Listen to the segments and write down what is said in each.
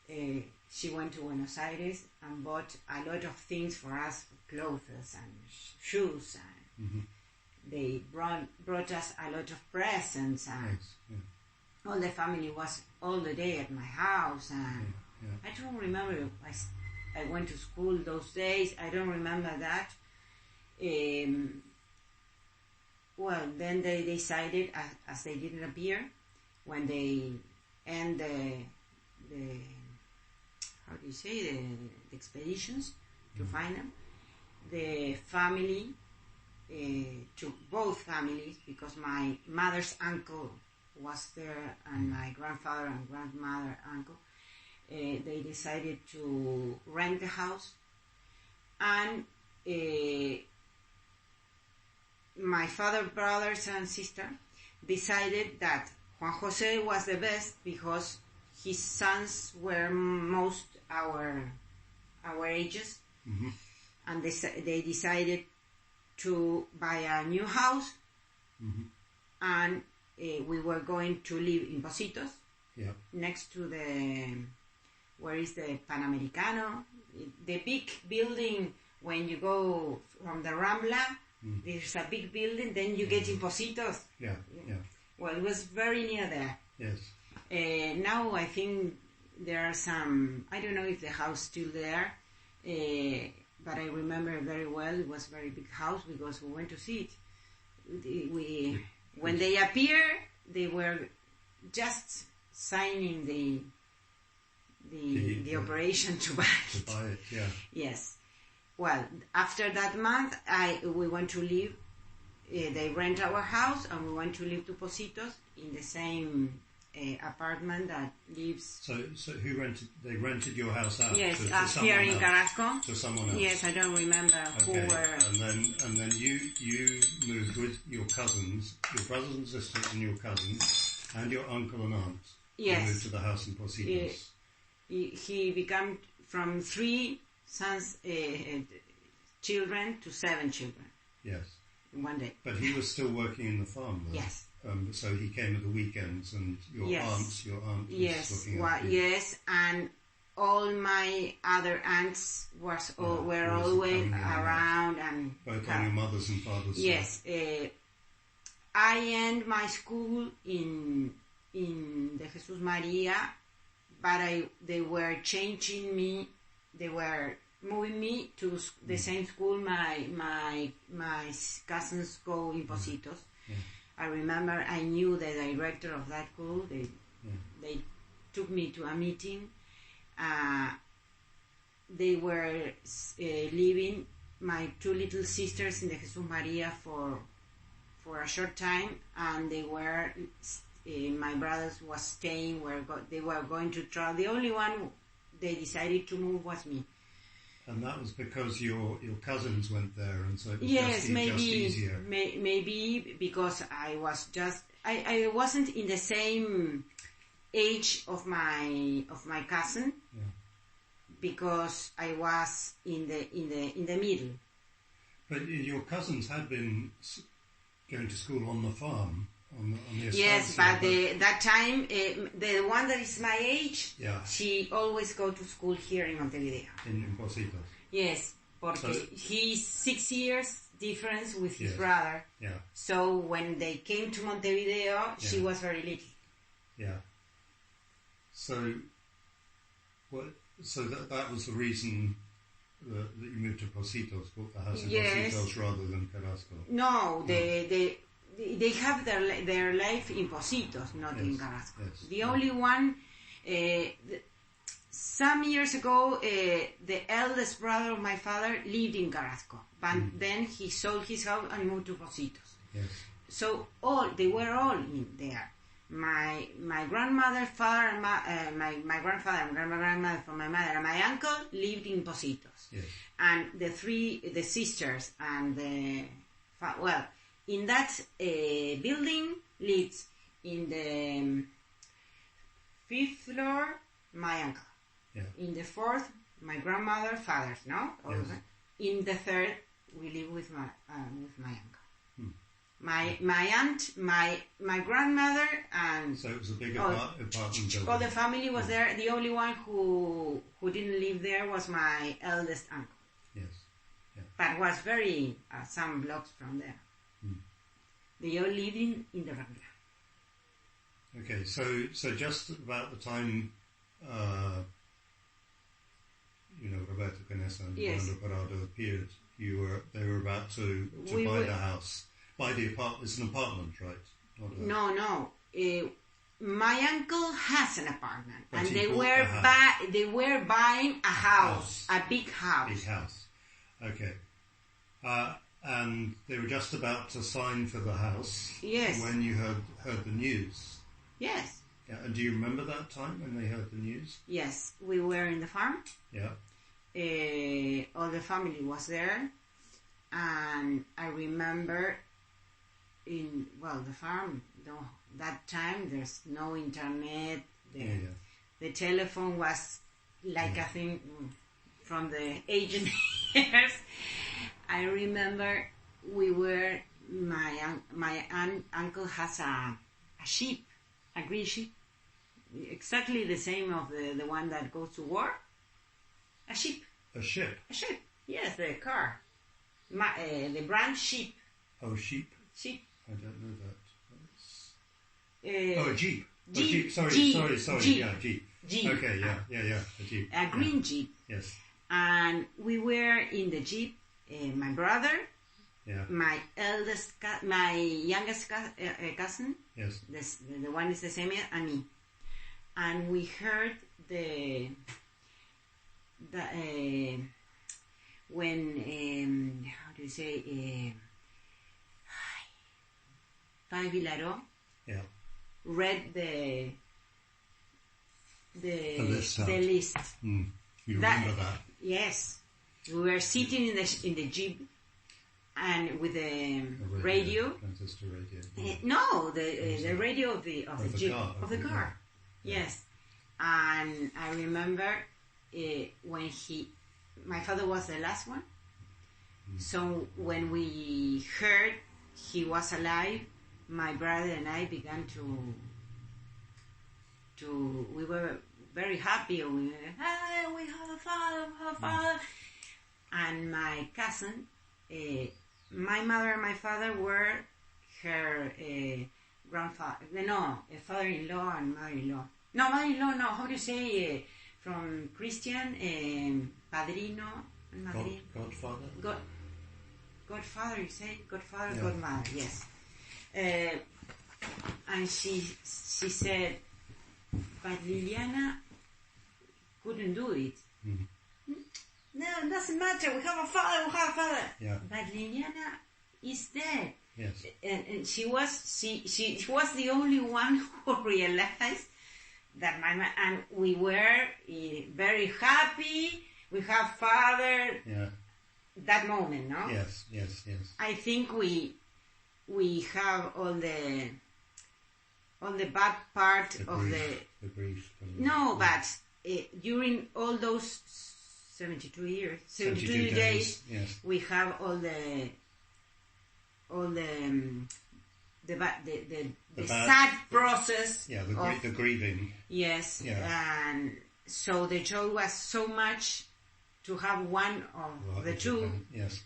she went to Buenos Aires and bought a lot of things for us, clothes and shoes, and they brought us a lot of presents, and all the family was all the day at my house, and I don't remember, I went to school those days, I don't remember that. Well, then they decided, as they didn't appear, when they end the how do you say, the expeditions to find them, the family, to both families, because my mother's uncle was there and my grandfather and grandmother uncle, they decided to rent the house, and my father, brothers and sister decided that Juan Jose was the best because his sons were most our ages, and they decided to buy a new house, and we were going to live in Pocitos, next to where is the Panamericano, the big building. When you go from the Rambla, there's a big building, then you get in Pocitos. Well, it was very near there. Now I think there are some, I don't know if the house is still there, but I remember very well, it was a very big house because we went to see it. When they appeared, they were just signing the operation to buy it. Yes. Well, after that month, we went to live, they rent our house, and we went to live to Pocitos in the same apartment that lives... So who rented? They rented your house out? Yes, to here in Carrasco. To someone else? Yes, I don't remember who were... And then you moved with your cousins, your brothers and sisters and your cousins, and your uncle and aunt. Yes. You moved to the house in Pocitos. He became from 3 sons, children to 7 children. Yes. In one day. But he was still working in the farm, though. Yes. So he came at the weekends, and your aunt was looking after you. Yes, and all my other aunts were always around, and both on your mother's and father's side. Yes, I end my school in the Jesus Maria, but they were changing me. They were moving me to the same school my cousins go in Pocitos. I remember I knew the director of that school. They took me to a meeting. They were leaving my 2 little sisters in the Jesus Maria for a short time, and they were my brothers was staying they were going to travel. The only one they decided to move was me. And that was because your cousins went there, and so it was just easier. Maybe because I wasn't in the same age of my cousin, because I was in the middle. But your cousins had been going to school on the farm. On the yes, but that time, the one that is my age, she always go to school here in Montevideo. In Pocitos. Yes, because he's 6 years difference with his brother. Yeah. So when they came to Montevideo, she was very little. Yeah. So that was the reason that you moved to Pocitos, bought the house in Pocitos rather than Carrasco. No, they have their life in Pocitos, not in Carrasco. Yes. The only one, some years ago, the eldest brother of my father lived in Carrasco, but then he sold his house and moved to Pocitos. Yes. So they were all in there. My grandmother, father, and my grandfather and grandmother from my mother and my uncle lived in Pocitos. Yes. And the sisters and in that building lives in the 5th floor my uncle. Yeah. In the 4th my grandmother, fathers, no? Yes. In the 3rd we live with my uncle. My aunt, my grandmother, and So it was a big Oh, apartment building. all the family was there. The only one who didn't live there was my eldest uncle, Yes. but was very some blocks from there. They all lived in the Rambla. Okay, so just about the time, Roberto Canessa and Yes. Fernando Parado appeared, they were about to We buy were- the house. Buy the apartment. It's an apartment, right? Not a- No. My uncle has an apartment, But and he they bought were a house. they were buying a house, a big house. Big house. Okay. And they were just about to sign for the house. Yes. When you heard the news. Yes, Yeah. And do you remember that time when they heard the news? yes. We were in the farm. Yeah. All the family was there, and I remember the farm. That time there's no internet. The telephone was like a thing from the ancient years. I remember my uncle has a sheep, a green sheep, exactly the same of the one that goes to war. A sheep. A ship. A sheep. Yes, the car. The brand sheep. Oh, sheep. Sheep. I don't know that. A jeep. Jeep. Oh, jeep. Sorry. Jeep. Yeah, jeep. Jeep. Okay, yeah. A jeep. A green jeep. Yes. And we were in the jeep. My brother, Yeah. my my youngest cousin, Yes. the one is the same, and me. And we heard when how do you say Pai Vilaro Yeah. read the list out. the list. You That- remember that? Yes, we were sitting in the jeep and with the radio. Transistor radio. No, the radio of the Of the jeep car, of the car. Yes, and I remember when my father was the last one. So when we heard he was alive, my brother and I began to we were very happy. We have a father, And my cousin, my mother and my father were her grandfather, father-in-law and mother-in-law. No, mother-in-law, no, how do you say, from Christian, padrino, and madrina. Godfather? Godfather, you say? Godfather, Yeah. godmother, yes. And she said, but Liliana couldn't do it. No, it doesn't matter. We have a father. Yeah. But Liliana is dead. Yes. And she was the only one who realized that and we were very happy. We have father. Yeah. That moment, no? Yes. I think we have all the bad part of the grief. No, but during all those 72 days, yes. we have all the sad process. Yeah, the grieving. Yes, Yeah. and so the joy was so much to have one of the two Yes.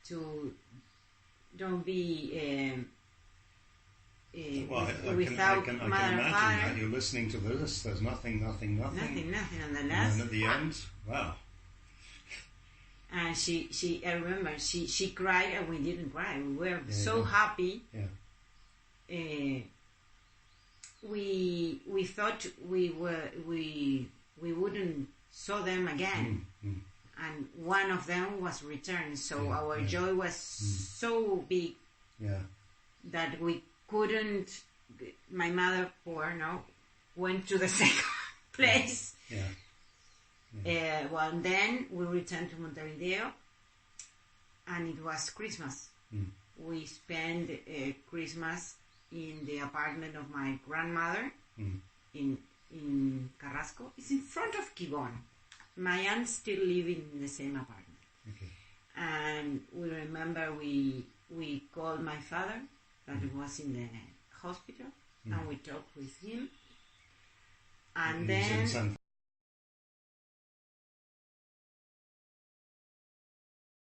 to don't be Well, I without can mother imagine and that father. you're listening to this. There's nothing. Nothing on the And last. then at the end, wow. And she I remember she cried and we didn't cry. We were so yeah. happy. Yeah. We thought we wouldn't saw them again. And one of them was returned. So Yeah, our yeah. joy was so big Yeah. that we couldn't. My mother, went to the second place. Yeah. Well, then we returned to Montevideo, and it was Christmas. We spent Christmas in the apartment of my grandmother in Carrasco. It's in front of Quibon. My aunt still living in the same apartment. Okay. And we remember we we called my father, that was in the hospital, and we talked with him. And He was in then San